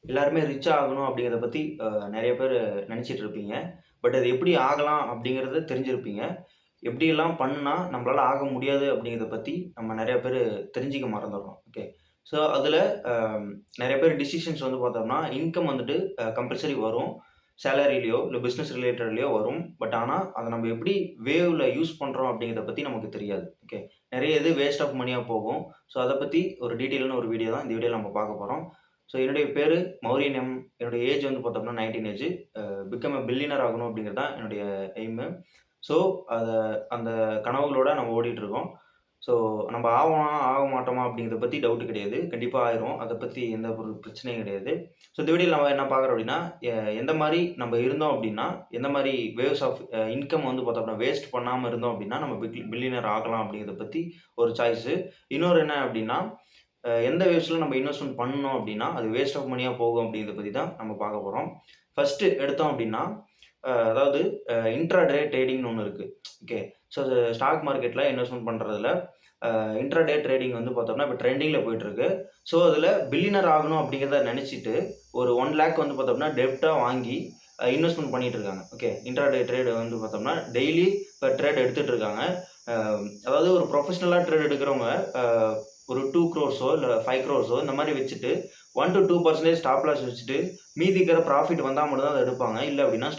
எல்லாருமே ரிச் ஆகணும் அப்படிங்கிறத பத்தி நெறைய பேரு நெனச்சிட்டு இருப்பீங்க. பட் அது எப்படி ஆகலாம் அப்படிங்கிறத தெரிஞ்சிருப்பீங்க. எப்படியெல்லாம் பண்ணுனா நம்மளால ஆக முடியாது அப்படிங்கிறத பத்தி நம்ம நெறைய பேரு தெரிஞ்சுக்க மறந்துர்றோம். ஓகே. ஸோ அதில அ நெறைய பேர் டிசிஷன்ஸ் வந்து பார்த்தோம்னா, இன்கம் வந்துட்டு கம்பல்சரி வரும். சேலரிலயோ, இல்ல பிசினஸ் ரிலேட்டட்லயோ வரும். பட் ஆனா, அத நம்ம எப்படி வேவ்ல யூஸ் பண்றோம் அப்படிங்கிறத பத்தி நமக்கு தெரியாது. ஓகே. நெறைய இது வேஸ்ட் ஆஃப் மனியா போகும். ஸோ அத பத்தி ஒரு டீட்டெயிலான ஒரு வீடியோ தான் இந்த வீடியோல நம்ம பார்க்க போறோம். ஸோ என்னுடைய பேரு மௌரியன் எம். என்னுடைய ஏஜ் வந்து பார்த்தோம்னா 19 ஏஜ். பிகம் எ பில்லியனர் ஆகணும் அப்படிங்கிறது தான் என்னுடைய எய்மு. ஸோ அத அந்த கனவுகளோட நம்ம ஓடிட்டுருக்கோம். ஸோ நம்ம ஆவோமா, ஆக மாட்டோமா அப்படிங்கிறத பத்தி டவுட் கிடையாது. கண்டிப்பா ஆயிருவோம். அத பத்தி எந்த ஒரு பிரச்சனையும் கிடையாது. ஸோ இந்த வீடியோல நம்ம என்ன பார்க்குறோம் அப்படின்னா, எந்த மாரி நம்ம இருந்தோம் அப்படின்னா, எந்த மாரி வேவ்ஸ் ஆஃப் இன்கம் வந்து பார்த்தோம்னா வேஸ்ட் பண்ணாம இருந்தோம் அப்படின்னா, நம்ம பில்லியனர் ஆகலாம் அப்படிங்கிறத பத்தி ஒரு சாய்ஸு. இன்னொரு என்ன அப்படின்னா, எந்த வேவ்ஸ்ல நம்ம இன்வெஸ்ட்மென்ட் பண்ணோம் அப்படின்னா, அது வேஸ்ட் ஆஃப் மனியா போகும் அப்படிங்கிறத பத்தி தான் நம்ம பார்க்க போறோம். ஃபர்ஸ்ட்டு எடுத்தோம் அப்படின்னா, அதாவது இன்ட்ராடே ட்ரேடிங்னு ஒண்ணு இருக்கு. ஓகே. ஸோ அது ஸ்டாக் மார்க்கெட்ல இன்வெஸ்ட்மென்ட் பண்றதுல இன்ட்ராடே ட்ரேடிங் வந்து பார்த்தோம்னா, இப்ப ட்ரெண்டிங்ல போயிட்டுருக்கு. ஸோ அதில பில்லியனர் ஆகணும் அப்படிங்கிறத நெனச்சுட்டு, ஒரு 1,00,000 வந்து பார்த்தோம்னா, டெப்ட்டா வாங்கி இன்வெஸ்ட்மென்ட் பண்ணிட்டு இருக்காங்க. ஓகே. இன்ட்ராடே ட்ரேட் வந்து பார்த்தோம்னா, டெய்லி பெர் ட்ரேட் எடுத்துட்டு இருக்காங்க. அ அதாவது ஒரு ப்ரொஃபஷனலா ட்ரேட் எடுக்கிறவங்க, அ ஒரு 2 crores இல்ல 5 crores இந்த மாரி வச்சுட்டு 1-2% ஸ்டாப் லாஸ் வச்சுட்டு, மீதி இருக்கிற ப்ராஃபிட் வந்தா மட்டும் தான் அத எடுப்பாங்க. இல்ல அப்படின்னா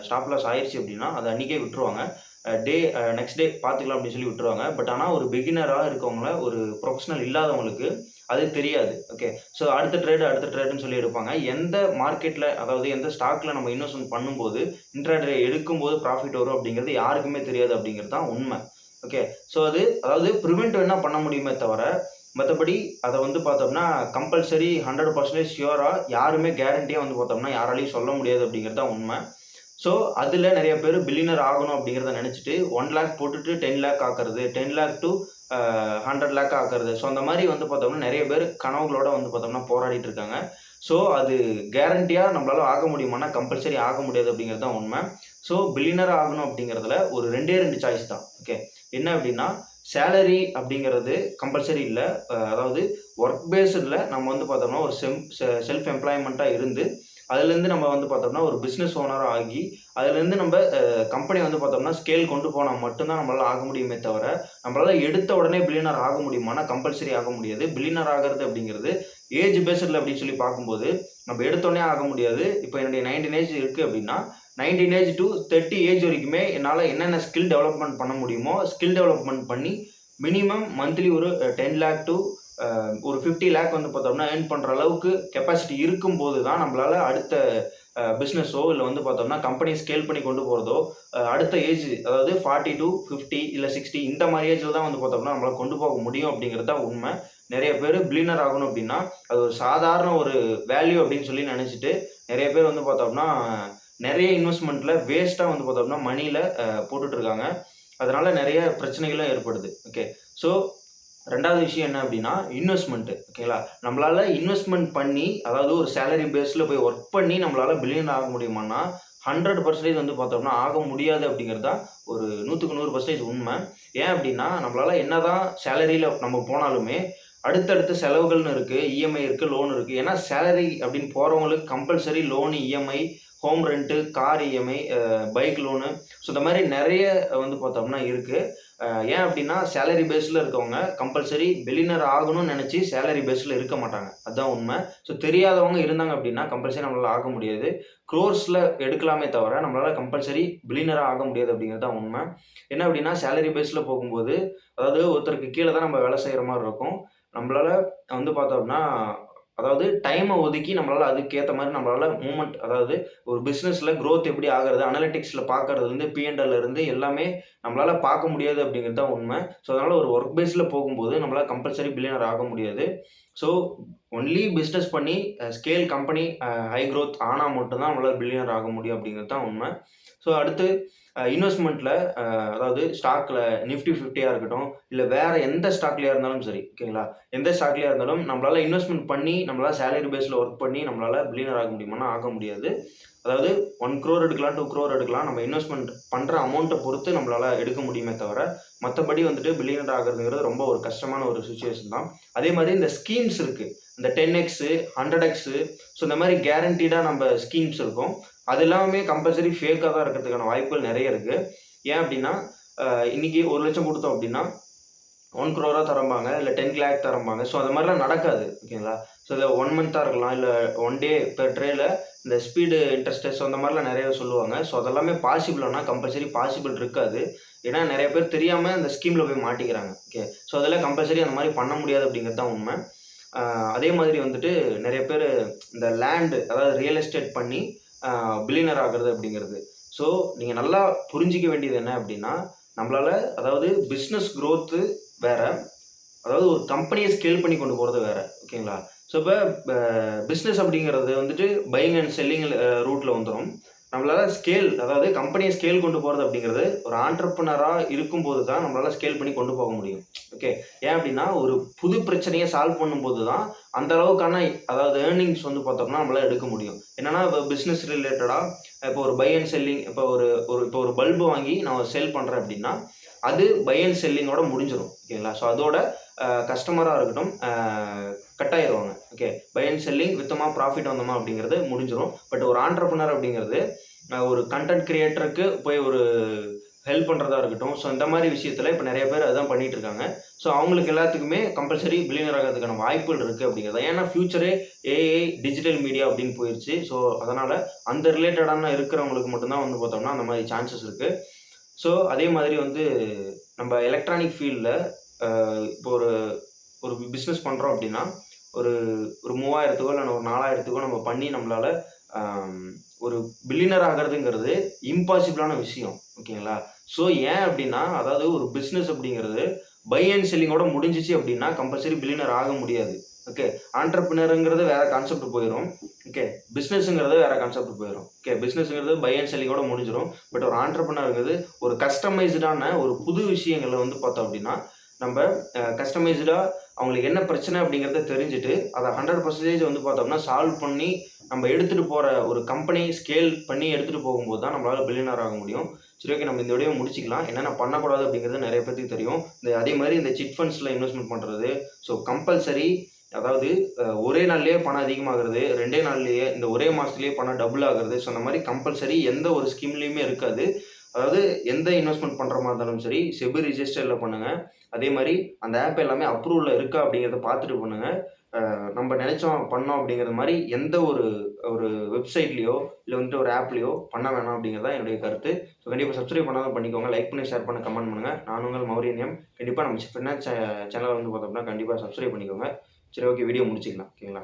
ஸ்டாப் லாஸ் ஆயிருச்சு அப்படின்னா, அத அன்னைக்கே விட்டுருவாங்க. நெக்ஸ்ட் டே பார்த்துக்கலாம் அப்படின்னு சொல்லி விட்டுருவாங்க. பட் ஆனா ஒரு பிகினரா இருக்கவங்கள, ஒரு ப்ரொஃபஷனல் இல்லாதவங்களுக்கு அது தெரியாது. ஓகே. ஸோ அடுத்த ட்ரேடுன்னு சொல்லி எடுப்பாங்க. எந்த மார்க்கெட்ல அதாவது எந்த ஸ்டாக்ல நம்ம இன்வெஸ்ட்மென்ட் பண்ணும்போது, இன்ட்ராடே எடுக்கும்போது ப்ராஃபிட் வரும் அப்படிங்கிறது யாருக்குமே தெரியாது அப்படிங்கிறது தான் உண்ம. ஓகே. ஸோ அதாவது பிரிவென்ட் வேணா பண்ண முடியுமே தவிர, மத்தபடி அத வந்து பார்த்தோம்னா, கம்பல்சரி 100% ஷியூரா யாருமே கேரண்டியா வந்து பார்த்தோம்னா, யாராலயும் சொல்ல முடியாது அப்படிங்கிறது தான் உண்ம. ஸோ, அதில நெறைய பேரு பில்லியனர் ஆகணும் அப்படிங்கிறத நெனச்சுட்டு 1,00,000 போட்டுட்டு 10,00,000 ஆக்குறது, 10,00,000 டூ 100,00,000 ஆக்குறது. ஸோ, அந்த மாரி வந்து பார்த்தோம்னா, நெறைய பேரு கனவுகளோட வந்து பார்த்தோம்னா போராடிட்டு இருக்காங்க. ஸோ, அது கேரண்டியா நம்மளால ஆக முடியுமான்னா, கம்பல்சரி ஆக முடியாது அப்படிங்கிறது தான் உண்ம. ஸோ, பில்லியனர் ஆகணும் அப்படிங்கிறதுல ஒரு 2 சாய்ஸ் தான். ஓகே. என்ன அப்படின்னா, சேலரி அப்படிங்கிறது கம்பல்சரி இல்ல. அதாவது வொர்க் பேஸ்டுல நம்ம வந்து பார்த்தோம்னா, ஒரு செல்ஃப் எம்ப்ளாய்மென்ட்டா இருந்து, அதிலேருந்து நம்ம வந்து பார்த்தோம்னா, ஒரு பிசினஸ் ஓனரா ஆகி, அதிலேருந்து நம்ப கம்பெனி வந்து பார்த்தோம்னா, ஸ்கேல் கொண்டு போனா மட்டும் தான் நம்மளால ஆக முடியுமே தவிர, நம்மளால எடுத்த உடனே பில்லியனர் ஆக முடியுமான்னா, கம்பல்சரி ஆக முடியாது. பில்லியனர் ஆகுறது அப்படிங்கிறது ஏஜ் பேஸ்டுல அப்படின்னு சொல்லி பார்க்கும்போது, நம்ம எடுத்தோனே ஆக முடியாது. இப்ப என்னுடைய 19 ஏஜ் இருக்கு அப்படின்னா, 19 ஏஜ் டூ 30 ஏஜ் வரைக்குமே என்னால என்னென்ன ஸ்கில் டெவலப்மென்ட் பண்ண முடியுமோ, ஸ்கில் டெவலப்மென்ட் பண்ணி மினிமம் மந்த்லி ஒரு 10,00,000 டூ ஒரு 50,00,000 வந்து பார்த்தோம்னா, ஏர்ன் பண்ற அளவுக்கு கெப்பாசிட்டி இருக்கும்போது தான் நம்மளால அடுத்த பிசினஸோ இல்ல வந்து பார்த்தோம்னா, கம்பெனிய ஸ்கேல் பண்ணி கொண்டு போறதோ, அடுத்த ஏஜ் அதாவது 40 டூ 50 இல்ல 60 இந்த மாரி ஏஜ்ல தான் வந்து பார்த்தோம்னா, நம்மளால கொண்டு போக முடியும் அப்படிங்கிறது தான் உண்ம. நெறைய பேரு பில்லியனர் ஆகணும் அப்படின்னா, அது ஒரு சாதாரண ஒரு வேல்யூ அப்படின்னு சொல்லி நெனச்சுட்டு, நெறைய பேர் வந்து பார்த்தோம்னா, நெறைய இன்வெஸ்ட்மென்ட்ல வேஸ்ட்டா வந்து பார்த்தோம்னா, மணில போட்டுட்டு இருக்காங்க. அதனால நெறைய பிரச்சனைகளும் ஏற்படுது. ஓகே. ஸோ 2வது விஷயம் என்ன அப்டின்னா, இன்வெஸ்ட்மென்ட் ஓகேங்களா? நம்மளால இன்வெஸ்ட்மென்ட் பண்ணி, அதாவது ஒரு சேலரி பேஸ்ல போய் வொர்க் பண்ணி நம்மளால பில்லியனர் ஆக முடியுமான்னா, 100% வந்து பார்த்தோம்னா ஆக முடியாது அப்டிங்கிறது தான் ஒரு 100க்கு 100% உண்ம. ஏன் அப்டின்னா, நம்மளால என்னதான் சேலரில நம்ம போனாலுமே, அடுத்தடுத்த செலவுகள்னு இருக்கு. இஎம்ஐ இருக்கு, லோன் இருக்கு. ஏன்னா சேலரி அப்டின்னு போறவங்களுக்கு compulsory loan, EMI, home rent, car EMI, bike loan so இந்த மாரி நெறைய வந்து பார்த்தோம்னா இருக்கு. ஏன் அப்டின்னா, சேலரி பேஸ்ல இருக்கவங்க கம்பல்சரி பில்லியனர் ஆகணும்னு நெனச்சு சேலரி பேஸ்ல இருக்க மாட்டாங்க. அதான் உண்ம. ஸோ தெரியாதவங்க இருந்தாங்க அப்டின்னா, கம்பல்சரி நம்மளால ஆக முடியாது. குரோர்ஸ்ல எடுக்கலாமே தவிர, நம்மளால கம்பல்சரி பில்லியனரா ஆக முடியாது அப்டிங்கிறது தான் உண்ம. என்ன அப்டின்னா, சேலரி பேஸ்ல போகும்போது, அதாவது ஒருத்தருக்கு கீழ தான் நம்ம வேலை செய்ற மாரி இருக்கும். நம்மளால வந்து பார்த்தோம்னா, அதாவது டைம ஒதுக்கி நம்மளால அதுக்கேத்த மாரி நம்மளால மூவ்மெண்ட் அதாவது ஒரு பிசினஸ்ல குரோத் எப்படி ஆகுறது, அனலிட்டிக்ஸ்ல பார்க்கறதுலருந்து, P&L இருந்து எல்லாமே நம்மளால பார்க்க முடியாது அப்படிங்கிறது தான் உண்மை. ஸோ, அதனால ஒரு வொர்க் பேஸ்ல போகும்போது நம்மளால கம்பல்சரி பில்லியனர் ஆக முடியாது. ஸோ, ஒன்லி பிசினஸ் பண்ணி ஸ்கேல் கம்பெனி ஹை குரோத் ஆனா மட்டும் தான் நம்மளால பில்லியனர் ஆக முடியும் அப்படிங்கிறது தான் உண்மை. ஸோ, அடுத்து இன்வெஸ்ட்மென்ட்ல அதாவது ஸ்டாக்ல நிஃப்டி 50யா இருக்கட்டும், இல்ல வேற எந்த ஸ்டாக்லயா இருந்தாலும் சரி, ஓகேங்களா? எந்த ஸ்டாக்லயா இருந்தாலும் நம்மளால இன்வெஸ்ட்மென்ட் பண்ணி, நம்மளால சேலரி பேஸ்ல வொர்க் பண்ணி நம்மளால பில்லியனர் ஆக முடியுமான்னா, ஆக முடியாது. அதாவது 1 crore எடுக்கலாம், 2 crore எடுக்கலாம். நம்ம இன்வெஸ்ட்மென்ட் பண்ற அமௌண்ட்ட பொறுத்து நம்மளால எடுக்க முடியுமே தவிர, மத்தபடி வந்துட்டு பில்லியனர் ஆகுறதுங்கிறது ரொம்ப ஒரு கஷ்டமான ஒரு சிச்சுவேஷன் தான். அதே மாரி இந்த ஸ்கீம்ஸ் இருக்கு. இந்த 10x 100x ஸோ இந்த மாதிரி கேரண்டீடாக நம்ம ஸ்கீம்ஸ் இருக்கும். அது எல்லாமே கம்பல்சரி ஃபேக்காக தான் இருக்கிறதுக்கான வாய்ப்புகள் நிறைய இருக்குது. ஏன் அப்படின்னா இன்றைக்கி 1 லட்சம் கொடுத்தோம் அப்படின்னா 1 crore தரம்பாங்க, இல்லை 10 lakh தரம்பாங்க. ஸோ அது மாதிரிலாம் நடக்காது. ஓகேங்களா? ஸோ இதை 1 month இருக்கலாம், இல்லை 1 day பெர் ட்ரேல இந்த ஸ்பீடு இன்ட்ரெஸ்ட் ஸோ அந்த மாதிரிலாம் நிறைய சொல்லுவாங்க. ஸோ அதெல்லாமே பாசிபிளானா கம்பல்சரி பாசிபிள் இருக்காது. ஏன்னா நிறைய பேர் தெரியாமல் அந்த ஸ்கீமில் போய் மாட்டிக்கிறாங்க. ஓகே, ஸோ அதெல்லாம் கம்பல்சரி அந்த மாதிரி பண்ண முடியாது அப்படிங்கிறது தான் உண்மை. அதே மாதிரி வந்துட்டு நிறைய பேர் இந்த லேண்டு அதாவது ரியல் எஸ்டேட் பண்ணி பில்லியனர் ஆகிறது அப்படிங்கிறது. ஸோ நீங்கள் நல்லா புரிஞ்சிக்க வேண்டியது என்ன அப்படின்னா, நம்மளால் அதாவது பிஸ்னஸ் க்ரோத்து வேற, அதாவது ஒரு கம்பெனியை ஸ்கேல் பண்ணி கொண்டு போகிறது வேற. ஓகேங்களா? ஸோ இப்போ பிஸ்னஸ் அப்படிங்கிறது வந்துட்டு பையிங் அண்ட் செல்லிங் ரூட்டில் வந்துடும். நம்மளால் ஸ்கேல் அதாவது கம்பெனியை ஸ்கேல் கொண்டு போகிறது அப்படிங்கிறது ஒரு ஆண்டர்ப்ரனராக இருக்கும்போது தான் நம்மளால் ஸ்கேல் பண்ணி கொண்டு போக முடியும். ஓகே, ஏன் அப்படின்னா ஒரு புது பிரச்சனையை சால்வ் பண்ணும்போது தான் அந்த அளவுக்கான அதாவது ஏர்னிங்ஸ் வந்து பார்த்தோம்னா நம்மளால் எடுக்க முடியும். என்னென்னா இப்போ பிஸ்னஸ் ரிலேட்டடாக இப்போ ஒரு பை அண்ட் செல்லிங் இப்போ ஒரு பல்பு வாங்கி நான் செல் பண்ணுறேன் அப்படின்னா அது பை அண்ட் செல்லிங்கோட முடிஞ்சிடும். ஓகேங்களா? ஸோ அதோட கஸ்டமராக இருக்கட்டும் கட் ஆயிடுவாங்க. ஓகே, பை அண்ட் செல்லிங் வித்தமா ப்ராஃபிட் வந்தோமா அப்படிங்கிறது முடிஞ்சிடும். பட் ஒரு ஆண்டர்ப்ரனர் அப்படிங்கிறது ஒரு கண்டென்ட் கிரியேட்டருக்கு போய் ஒரு ஹெல்ப் பண்ணுறதா இருக்கட்டும். ஸோ இந்த மாதிரி விஷயத்தில் இப்போ நிறைய பேர் அதுதான் பண்ணிகிட்டு இருக்காங்க. ஸோ அவங்களுக்கு எல்லாத்துக்குமே கம்பல்சரி பில்லியனர் ஆகிறதுக்கான வாய்ப்புகள் இருக்குது அப்படிங்கிறது. ஏன்னா ஃபியூச்சரே ஏஐ டிஜிட்டல் மீடியா அப்படின்னு போயிடுச்சு. ஸோ அதனால் அந்த ரிலேட்டடான இருக்கிறவங்களுக்கு மட்டும்தான் வந்து பார்த்தோம்னா அந்த மாதிரி சான்சஸ் இருக்குது. ஸோ அதே மாதிரி வந்து நம்ம எலக்ட்ரானிக் ஃபீல்டில் இப்போ ஒரு பிஸ்னஸ் பண்ணுறோம் அப்படின்னா ஒரு 3000க்கோ இல்லை ஒரு 4000க்கோ நம்ம பண்ணி நம்மளால் ஒரு பில்லியனர் ஆகிறதுங்கிறது இம்பாசிபிளான விஷயம். ஓகேங்களா? ஸோ ஏன் அப்படின்னா அதாவது ஒரு பிஸ்னஸ் அப்படிங்கிறது பை அண்ட் செல்லிங்கோட முடிஞ்சிச்சு அப்படின்னா கம்பல்சரி பில்லியனர் ஆக முடியாது. ஓகே, ஆண்டர்ப்ரனருங்கிறது வேற கான்செப்ட் போயிடும். ஓகே, பிஸ்னஸுங்கிறது வேற கான்செப்ட் போயிடும். ஓகே, பிஸ்னஸுங்கிறது பை அண்ட் செல்லிங்கோட முடிஞ்சிடும். பட் ஒரு ஆண்டர்ப்ரனருங்கிறது ஒரு கஸ்டமைஸ்டான ஒரு புது விஷயங்களை வந்து பார்த்தோம் அப்படின்னா நம்ம கஸ்டமைஸ்டாக அவங்களுக்கு என்ன பிரச்சனை அப்படிங்கிறத தெரிஞ்சுட்டு அதை 100% வந்து பார்த்தோம்னா சால்வ் பண்ணி நம்ம எடுத்துகிட்டு போகிற ஒரு கம்பெனி ஸ்கேல் பண்ணி எடுத்துகிட்டு போகும்போது தான் நம்மளால் பில்லியனர் ஆக முடியும். சரி, ஓகே, நம்ம இந்த வீடியோ முடிச்சிக்கலாம். என்னென்ன பண்ணக்கூடாது அப்படிங்கிறது நிறைய பேருக்கு தெரியும். அதே மாதிரி இந்த சிட் ஃபண்ட்ஸில் இன்வெஸ்ட்மெண்ட் பண்ணுறது ஸோ கம்பல்சரி அதாவது ஒரே நாள்லேயே பணம் அதிகமாகிறது, 2 நாள்லேயே இந்த ஒரே மாதத்துலேயே பணம் டபுள் ஆகிறது. ஸோ அந்த மாதிரி கம்பல்சரி எந்த ஒரு ஸ்கீம்லேயுமே இருக்காது. அதாவது எந்த இன்வெஸ்ட்மெண்ட் பண்ணுற மாதிரி இருந்தாலும் சரி செபி ரிஜிஸ்டரில் பண்ணுங்கள். அதே மாதிரி அந்த ஆப் எல்லாமே அப்ரூவலில் இருக்கா அப்படிங்கிறத பார்த்துட்டு பண்ணுங்கள். நம்ம நினச்சோம் பண்ணோம் அப்படிங்கிற மாதிரி எந்த ஒரு வெப்சைட்லேயோ இல்லை வந்துட்டு ஒரு ஆப்லேயோ பண்ண வேணாம் அப்படிங்கிறது தான் என்னுடைய கருத்து. ஸோ கண்டிப்பாக சப்ஸ்கிரைப் பண்ணாதான் பண்ணிக்கோங்க. லைக் பண்ணி ஷேர் பண்ணி கமெண்ட் பண்ணுங்கள். நான் உங்கள் மௌரியன்யம். கண்டிப்பாக நம்ம ஃபினான்ஸ் சேனலை வந்து பார்த்தோம்னா கண்டிப்பாக சப்ஸ்கிரைப் பண்ணிக்கோங்க. சரி, ஓகே, வீடியோ முடிச்சிக்கலாம். ஓகேங்களா?